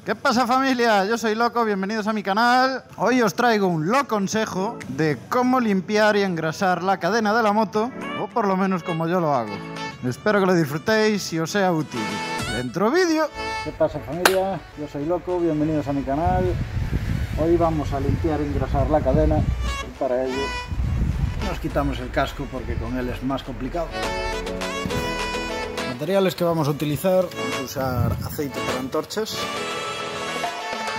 ¿Qué pasa, familia? Yo soy Loco, bienvenidos a mi canal. Hoy os traigo un loco consejo de cómo limpiar y engrasar la cadena de la moto, o por lo menos como yo lo hago. Espero que lo disfrutéis y os sea útil. ¡Dentro vídeo! ¿Qué pasa, familia? Yo soy Loco, bienvenidos a mi canal. Hoy vamos a limpiar y engrasar la cadena y para ello nos quitamos el casco porque con él es más complicado. Materiales que vamos a utilizar: vamos a usar aceite para antorchas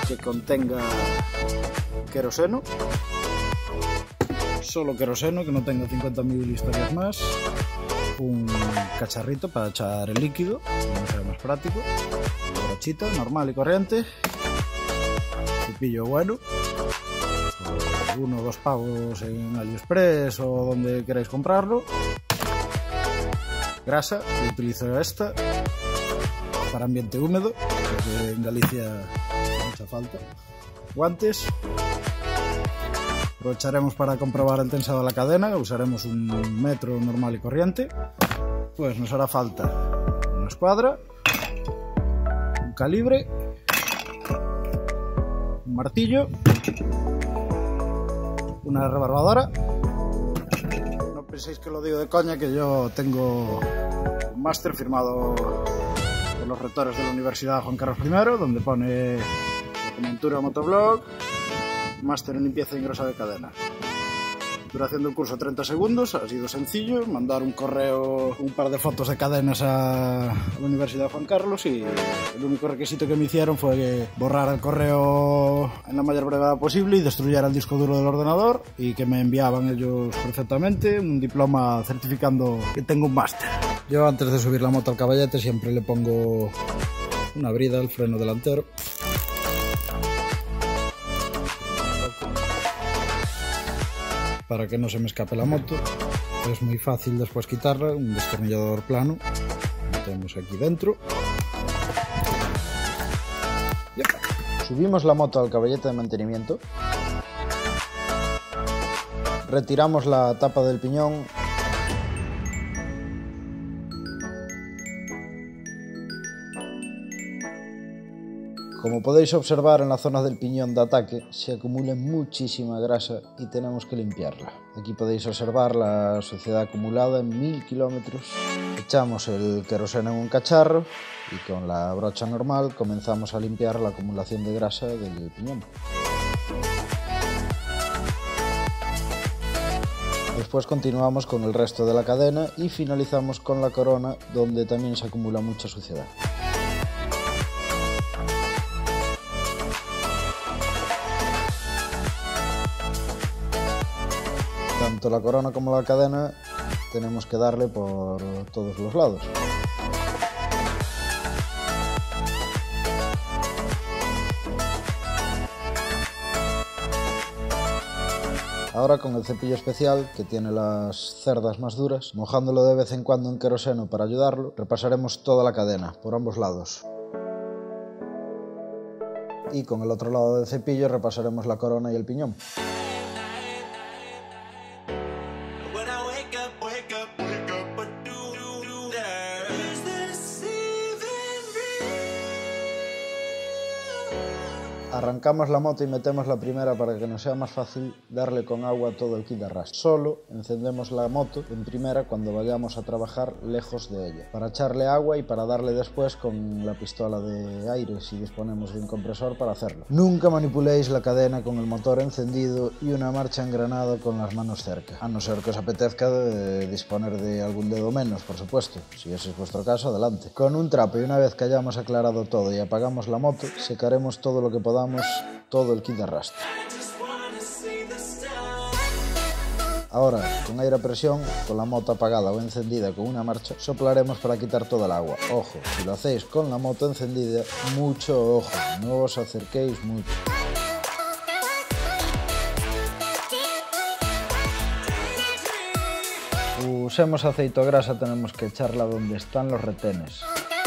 que contenga queroseno, solo queroseno, que no tenga 50 mililitros más, un cacharrito para echar el líquido, que sea más práctico, una brochita normal y corriente, cepillo bueno, 1 o 2 pavos en AliExpress o donde queráis comprarlo, grasa, yo utilizo esta para ambiente húmedo, porque en Galicia mucha falta, guantes, aprovecharemos para comprobar el tensado de la cadena, usaremos un metro normal y corriente, pues nos hará falta una escuadra, un calibre, un martillo, una rebarbadora. No penséis que lo digo de coña, que yo tengo un máster firmado por los rectores de la Universidad Juan Carlos I, donde pone Documentura Motoblog, máster en limpieza y engrasado de cadena. Duración del curso 30 segundos, ha sido sencillo, mandar un correo, un par de fotos de cadenas a la Universidad Juan Carlos, y el único requisito que me hicieron fue borrar el correo en la mayor brevedad posible y destruyera el disco duro del ordenador, y que me enviaban ellos perfectamente un diploma certificando que tengo un máster. Yo, antes de subir la moto al caballete, siempre le pongo una brida al freno delantero. Para que no se me escape la moto. Es muy fácil después quitarla, un destornillador plano, lo metemos aquí dentro. Subimos la moto al caballete de mantenimiento, retiramos la tapa del piñón, como podéis observar, en la zona del piñón de ataque se acumula muchísima grasa y tenemos que limpiarla. Aquí podéis observar la suciedad acumulada en 1000 kilómetros. Echamos el queroseno en un cacharro y con la brocha normal comenzamos a limpiar la acumulación de grasa del piñón. Después continuamos con el resto de la cadena y finalizamos con la corona, donde también se acumula mucha suciedad. Tanto la corona como la cadena tenemos que darle por todos los lados. Ahora, con el cepillo especial, que tiene las cerdas más duras, mojándolo de vez en cuando en queroseno para ayudarlo, repasaremos toda la cadena por ambos lados. Y con el otro lado del cepillo repasaremos la corona y el piñón. Arrancamos la moto y metemos la primera para que nos sea más fácil darle con agua todo el kit de arrastre. Solo encendemos la moto en primera cuando vayamos a trabajar lejos de ella, para echarle agua y para darle después con la pistola de aire si disponemos de un compresor para hacerlo. Nunca manipuléis la cadena con el motor encendido y una marcha engranada con las manos cerca, a no ser que os apetezca disponer de algún dedo menos, por supuesto. Si ese es vuestro caso, adelante. Con un trapo, y una vez que hayamos aclarado todo y apagamos la moto, secaremos todo lo que podamos todo el kit de arrastre. Ahora, con aire a presión, con la moto apagada o encendida con una marcha, soplaremos para quitar toda el agua. Ojo, si lo hacéis con la moto encendida, mucho ojo, no os acerquéis mucho. usemos aceite o grasa tenemos que echarla donde están los retenes.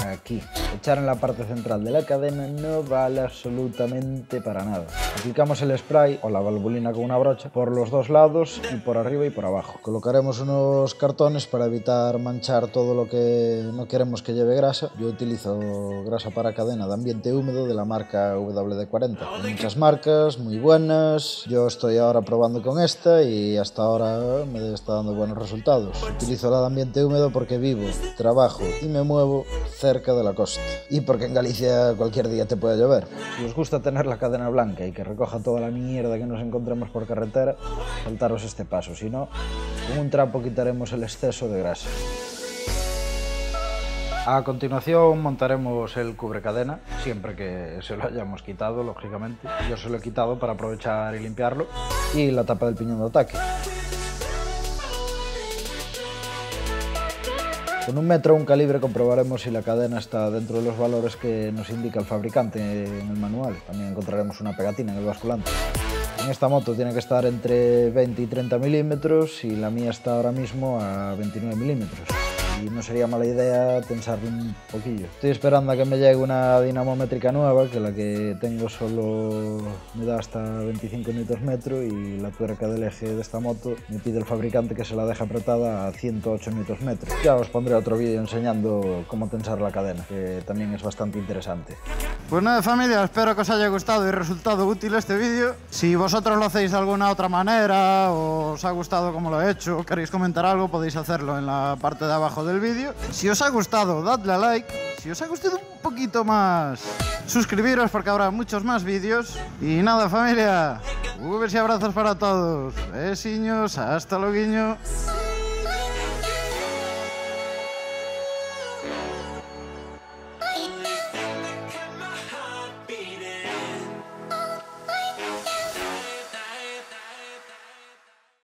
Aquí. Echar en la parte central de la cadena no vale absolutamente para nada. Aplicamos el spray o la valvulina con una brocha por los dos lados y por arriba y por abajo. Colocaremos unos cartones para evitar manchar todo lo que no queremos que lleve grasa. Yo utilizo grasa para cadena de ambiente húmedo de la marca WD-40. Hay muchas marcas muy buenas. Yo estoy ahora probando con esta y hasta ahora me está dando buenos resultados. Utilizo la de ambiente húmedo porque vivo, trabajo y me muevo cerca de la costa y porque en Galicia cualquier día te puede llover. Si os gusta tener la cadena blanca y que recoja toda la mierda que nos encontremos por carretera, saltaros este paso, si no, con un trapo quitaremos el exceso de grasa. A continuación montaremos el cubrecadena, siempre que se lo hayamos quitado, lógicamente. Yo se lo he quitado para aprovechar y limpiarlo. Y la tapa del piñón de ataque. Con 1 metro o un calibre comprobaremos si la cadena está dentro de los valores que nos indica el fabricante en el manual. También encontraremos una pegatina en el basculante. En esta moto tiene que estar entre 20 y 30 milímetros y la mía está ahora mismo a 29 milímetros. Y no sería mala idea tensarlo un poquillo. Estoy esperando a que me llegue una dinamométrica nueva, que la que tengo solo me da hasta 25 Nm y la tuerca del eje de esta moto me pide el fabricante que se la deje apretada a 108 Nm. Ya os pondré otro vídeo enseñando cómo tensar la cadena, que también es bastante interesante. Pues nada, familia, espero que os haya gustado y resultado útil este vídeo. Si vosotros lo hacéis de alguna otra manera o os ha gustado como lo he hecho o queréis comentar algo, podéis hacerlo en la parte de abajo del vídeo. Si os ha gustado, dadle a like. Si os ha gustado un poquito más, suscribiros porque habrá muchos más vídeos. Y nada, familia, besos y abrazos para todos. Besiños, hasta luego.